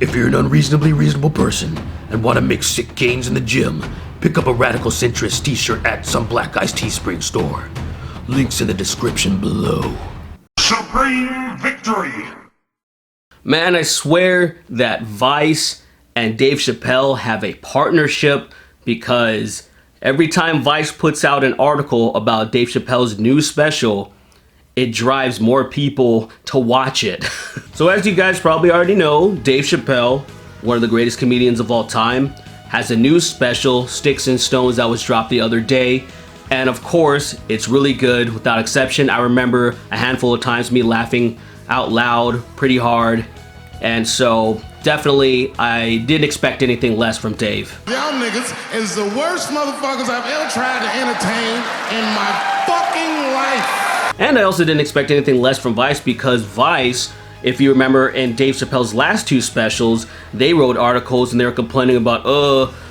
If you're an unreasonably reasonable person and want to make sick gains in the gym, pick up a Radical Centrist t-shirt at some Black Guy's Teespring store. Links in the description below. Supreme victory! Man, I swear that Vice and Dave Chappelle have a partnership, because every time Vice puts out an article about Dave Chappelle's new special, it drives more people to watch it. So as you guys probably already know, Dave Chappelle, one of the greatest comedians of all time, has a new special, Sticks and Stones, that was dropped the other day. And of course, it's really good without exception. I remember a handful of times me laughing out loud pretty hard. And so definitely I didn't expect anything less from Dave. Y'all niggas is the worst motherfuckers I've ever tried to entertain in my fucking life. And I also didn't expect anything less from Vice, because Vice, if you remember in Dave Chappelle's last two specials, they wrote articles and they were complaining about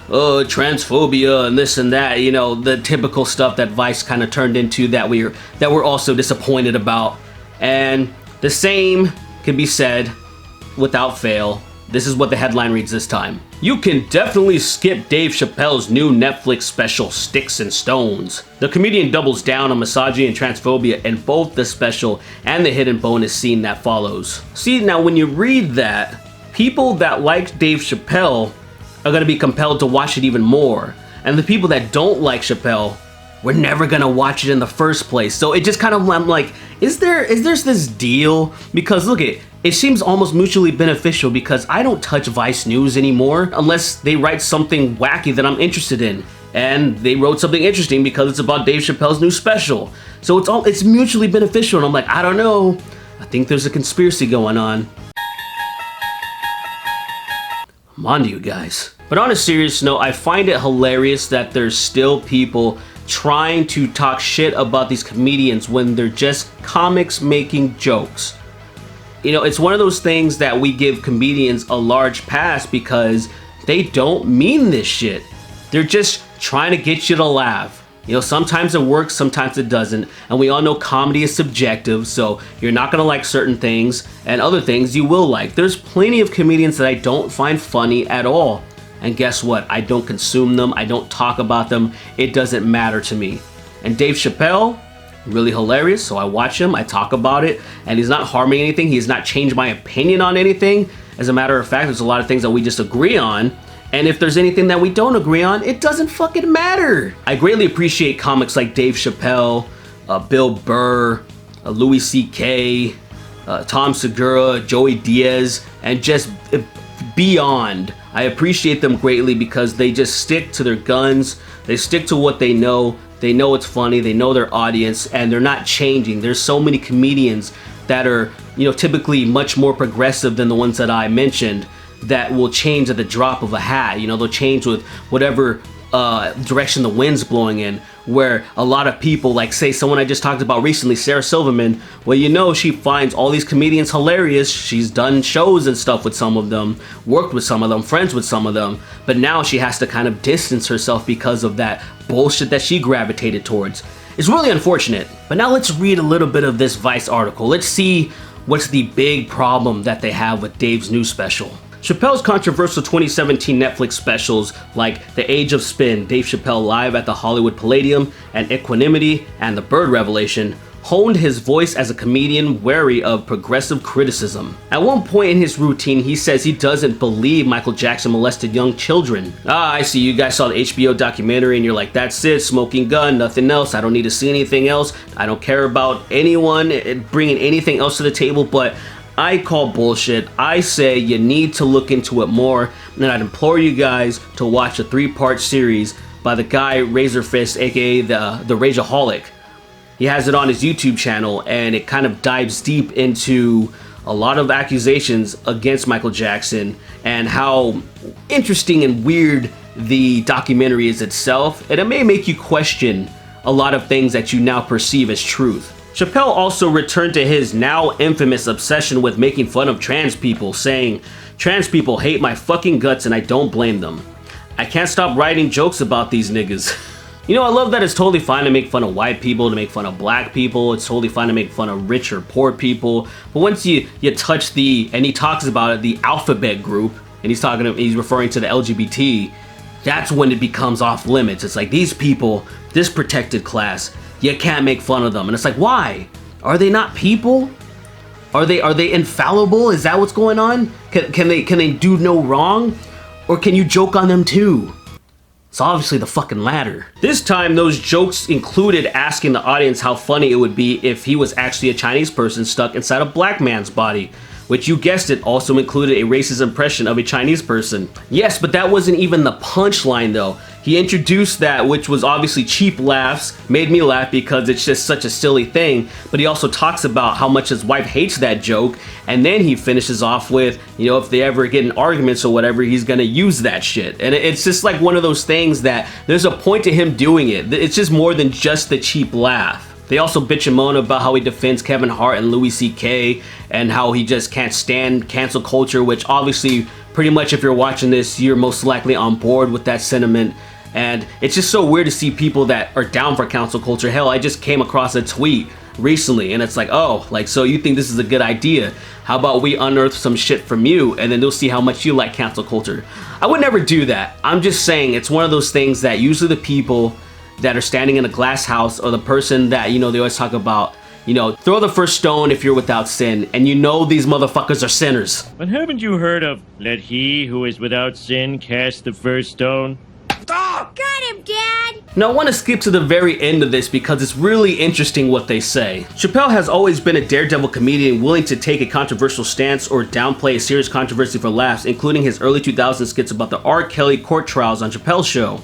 transphobia and this and that, you know, the typical stuff that Vice kind of turned into that we're also disappointed about. And the same can be said without fail. This is what the headline reads this time. You can definitely skip Dave Chappelle's new Netflix special, Sticks and Stones. The comedian doubles down on misogyny and transphobia in both the special and the hidden bonus scene that follows. See, now when you read that, people that like Dave Chappelle are going to be compelled to watch it even more. And the people that don't like Chappelle, we're never going to watch it in the first place. So it just kind of, I'm like, is there this deal? Because look, it seems almost mutually beneficial, because I don't touch Vice News anymore unless they write something wacky that I'm interested in. And they wrote something interesting because it's about Dave Chappelle's new special. So it's mutually beneficial, and I'm like, I don't know. I think there's a conspiracy going on. I'm on to you guys. But on a serious note, I find it hilarious that there's still people trying to talk shit about these comedians when they're just comics making jokes. You know, it's one of those things that we give comedians a large pass because they don't mean this shit. They're just trying to get you to laugh. You know, sometimes it works, sometimes it doesn't. And we all know comedy is subjective, so you're not gonna like certain things, and other things you will like. There's plenty of comedians that I don't find funny at all. And guess what? I don't consume them, I don't talk about them, it doesn't matter to me. And Dave Chappelle, really hilarious, so I watch him, I talk about it, and he's not harming anything, he's not changed my opinion on anything. As a matter of fact, there's a lot of things that we just agree on, and if there's anything that we don't agree on, it doesn't fucking matter. I greatly appreciate comics like Dave Chappelle, Bill Burr, Louis C.K., Tom Segura, Joey Diaz, and just beyond. I appreciate them greatly because they just stick to their guns, they stick to what they know it's funny, they know their audience, and they're not changing. There's so many comedians that are, you know, typically much more progressive than the ones that I mentioned, that will change at the drop of a hat. You know, they'll change with whatever direction the wind's blowing in, where a lot of people, like say someone I just talked about recently, Sarah Silverman, well, you know, she finds all these comedians hilarious. She's done shows and stuff with some of them, worked with some of them, friends with some of them, but now she has to kind of distance herself because of that bullshit that she gravitated towards. It's really unfortunate. But now let's read a little bit of this Vice article. Let's see what's the big problem that they have with Dave's new special. Chappelle's controversial 2017 Netflix specials like The Age of Spin, Dave Chappelle Live at the Hollywood Palladium, and Equanimity and The Bird Revelation honed his voice as a comedian wary of progressive criticism. At one point in his routine, he says he doesn't believe Michael Jackson molested young children. I see, you guys saw the HBO documentary and you're like, that's it, smoking gun, nothing else, I don't need to see anything else, I don't care about anyone bringing anything else to the table, but I call bullshit. I say you need to look into it more, and I'd implore you guys to watch a 3-part series by the guy Razorfist, aka the Rageaholic. He has it on his YouTube channel, and it kind of dives deep into a lot of accusations against Michael Jackson and how interesting and weird the documentary is itself, and it may make you question a lot of things that you now perceive as truth. Chappelle also returned to his now infamous obsession with making fun of trans people, saying, "Trans people hate my fucking guts and I don't blame them. I can't stop writing jokes about these niggas." You know, I love that it's totally fine to make fun of white people, to make fun of black people. It's totally fine to make fun of rich or poor people. But once you touch and he talks about it, the alphabet group, and he's referring to the LGBT, that's when it becomes off limits. It's like, these people, this protected class, you can't make fun of them. And it's like, why? Are they not people? Are they infallible? Is that what's going on? Can they do no wrong? Or can you joke on them too? It's obviously the fucking latter. This time, those jokes included asking the audience how funny it would be if he was actually a Chinese person stuck inside a black man's body, which, you guessed it, also included a racist impression of a Chinese person. Yes, but that wasn't even the punchline though. He introduced that, which was obviously cheap laughs, made me laugh because it's just such a silly thing, but he also talks about how much his wife hates that joke, and then he finishes off with, you know, if they ever get in arguments or whatever, he's gonna use that shit. And it's just like one of those things that there's a point to him doing it. It's just more than just the cheap laugh. They also bitch and moan about how he defends Kevin Hart and Louis C.K. and how he just can't stand cancel culture, which obviously, pretty much if you're watching this, you're most likely on board with that sentiment. And it's just so weird to see people that are down for cancel culture. Hell, I just came across a tweet recently and it's like, oh, like, so you think this is a good idea? How about we unearth some shit from you and then they'll see how much you like cancel culture? I would never do that. I'm just saying it's one of those things that usually the people that are standing in a glass house or the person that, you know, they always talk about, you know, throw the first stone if you're without sin, and you know these motherfuckers are sinners. But haven't you heard of, let he who is without sin cast the first stone? Got him, Dad! Now I want to skip to the very end of this because it's really interesting what they say. Chappelle has always been a daredevil comedian willing to take a controversial stance or downplay a serious controversy for laughs, including his early 2000s skits about the R. Kelly court trials on Chappelle's show.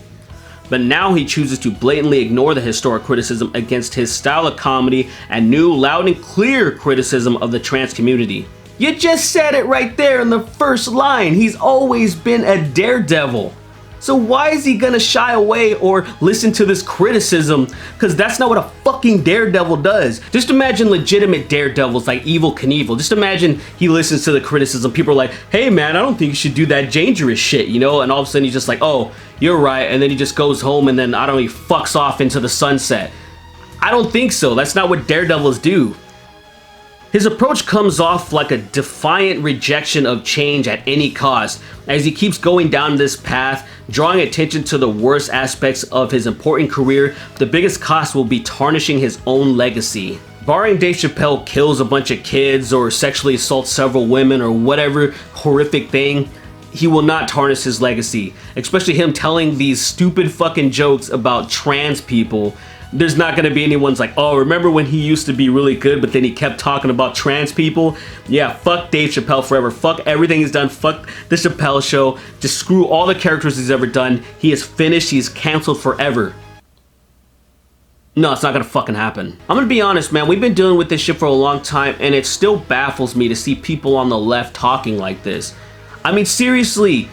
But now he chooses to blatantly ignore the historic criticism against his style of comedy and new, loud and clear criticism of the trans community. You just said it right there in the first line. He's always been a daredevil. So why is he gonna shy away or listen to this criticism? Because that's not what a fucking daredevil does. Just imagine legitimate daredevils like Evel Knievel. Just imagine he listens to the criticism. People are like, hey man, I don't think you should do that dangerous shit, you know? And all of a sudden he's just like, oh, you're right. And then he just goes home and then, I don't know, he fucks off into the sunset. I don't think so. That's not what daredevils do. His approach comes off like a defiant rejection of change at any cost, as he keeps going down this path, drawing attention to the worst aspects of his important career. The biggest cost will be tarnishing his own legacy. Barring Dave Chappelle kills a bunch of kids or sexually assaults several women or whatever horrific thing, he will not tarnish his legacy. Especially him telling these stupid fucking jokes about trans people. There's not gonna be anyone's like, oh, remember when he used to be really good, but then he kept talking about trans people? Yeah, fuck Dave Chappelle forever. Fuck everything he's done. Fuck the Chappelle Show. Just screw all the characters he's ever done. He is finished. He's canceled forever. No, it's not gonna fucking happen. I'm gonna be honest, man. We've been dealing with this shit for a long time, and it still baffles me to see people on the left talking like this. I mean, seriously,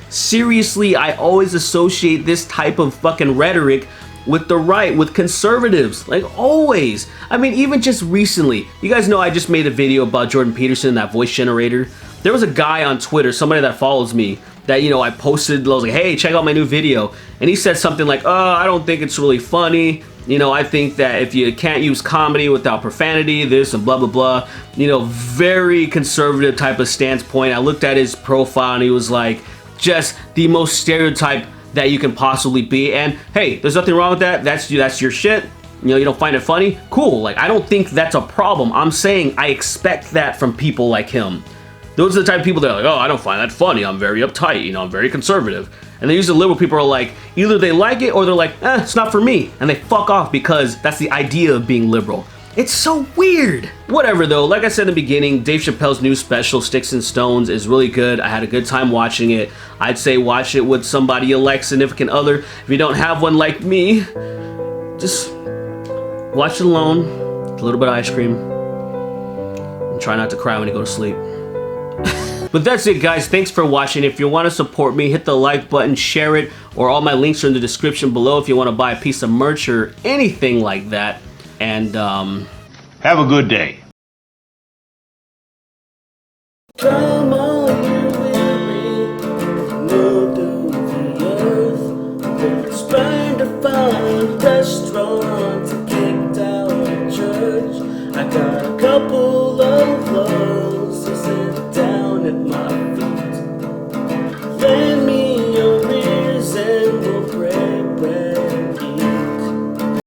I always associate this type of fucking rhetoric with the right, with conservatives, like always. I mean, even just recently, you guys know I just made a video about Jordan Peterson, that voice generator. There was a guy on Twitter, somebody that follows me, that, you know, I posted, I was like, hey, check out my new video. And he said something like, oh, I don't think it's really funny. You know, I think that if you can't use comedy without profanity, this and blah, blah, blah. You know, very conservative type of stance point. I looked at his profile and he was like, just the most stereotype that you can possibly be. And hey, there's nothing wrong with that. That's your shit. You know, you don't find it funny? Cool. Like, I don't think that's a problem. I'm saying I expect that from people like him. Those are the type of people that are like, oh, I don't find that funny. I'm very uptight. You know, I'm very conservative. And then usually liberal people are like, either they like it or they're like, it's not for me. And they fuck off because that's the idea of being liberal. It's so weird. Whatever though, like I said in the beginning, Dave Chappelle's new special, Sticks and Stones, is really good. I had a good time watching it. I'd say watch it with somebody you like, significant other. If you don't have one like me, just watch it alone, a little bit of ice cream, and try not to cry when you go to sleep. But that's it, guys. Thanks for watching. If you want to support me, hit the like button, share it, or all my links are in the description below if you want to buy a piece of merch or anything like that. And Have a good day.